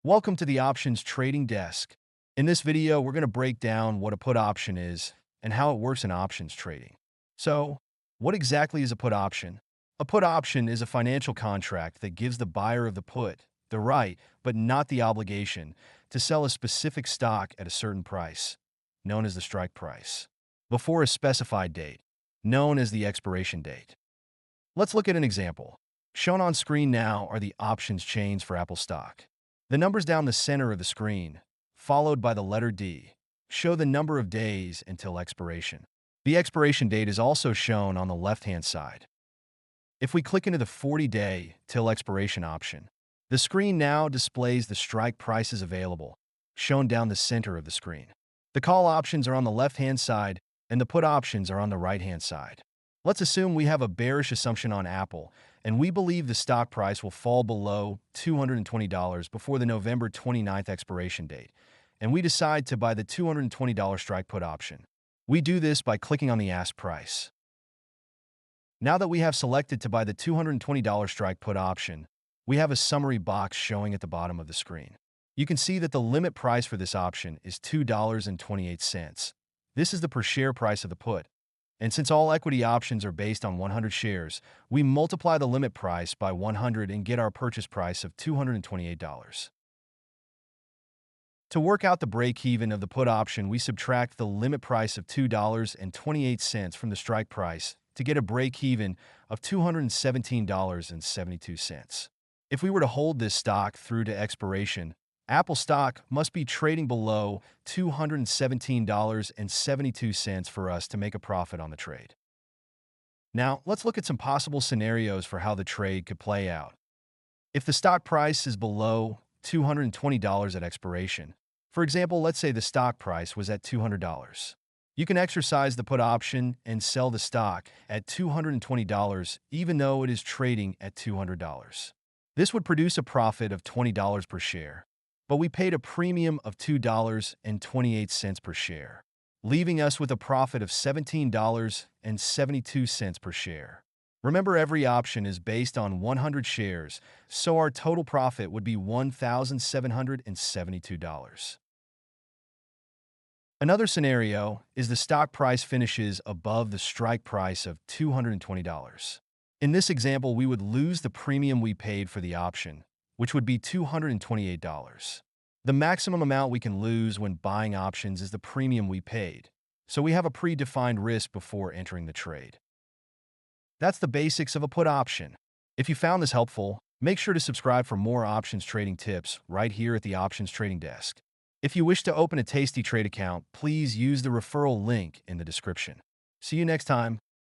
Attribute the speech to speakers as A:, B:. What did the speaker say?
A: Welcome to the Options Trading Desk. In this video, we're going to break down what a put option is and how it works in options trading. So, what exactly is a put option? A put option is a financial contract that gives the buyer of the put the right, but not the obligation, to sell a specific stock at a certain price, known as the strike price, before a specified date, known as the expiration date. Let's look at an example. Shown on screen now are the options chains for Apple stock. The numbers down the center of the screen, followed by the letter D, show the number of days until expiration. The expiration date is also shown on the left-hand side. If we click into the 40-day till expiration option, the screen now displays the strike prices available, shown down the center of the screen. The call options are on the left-hand side, and the put options are on the right-hand side. Let's assume we have a bearish assumption on Apple, and we believe the stock price will fall below $220 before the November 29th expiration date, and we decide to buy the $220 strike put option. We do this by clicking on the ask price. Now that we have selected to buy the $220 strike put option, we have a summary box showing at the bottom of the screen. You can see that the limit price for this option is $2.28. This is the per share price of the put. And since all equity options are based on 100 shares, we multiply the limit price by 100 and get our purchase price of $228. To work out the break-even of the put option, we subtract the limit price of $2.28 from the strike price to get a break-even of $217.72. If we were to hold this stock through to expiration, Apple stock must be trading below $217.72 for us to make a profit on the trade. Now, let's look at some possible scenarios for how the trade could play out. If the stock price is below $220 at expiration, for example, let's say the stock price was at $200. You can exercise the put option and sell the stock at $220 even though it is trading at $200. This would produce a profit of $20 per share, but we paid a premium of $2.28 per share, leaving us with a profit of $17.72 per share. Remember, every option is based on 100 shares, so our total profit would be $1,772. Another scenario is the stock price finishes above the strike price of $220. In this example, we would lose the premium we paid for the option, which would be $228. The maximum amount we can lose when buying options is the premium we paid, so we have a predefined risk before entering the trade. That's the basics of a put option. If you found this helpful, make sure to subscribe for more options trading tips right here at the Options Trading Desk. If you wish to open a TastyTrade account, please use the referral link in the description. See you next time.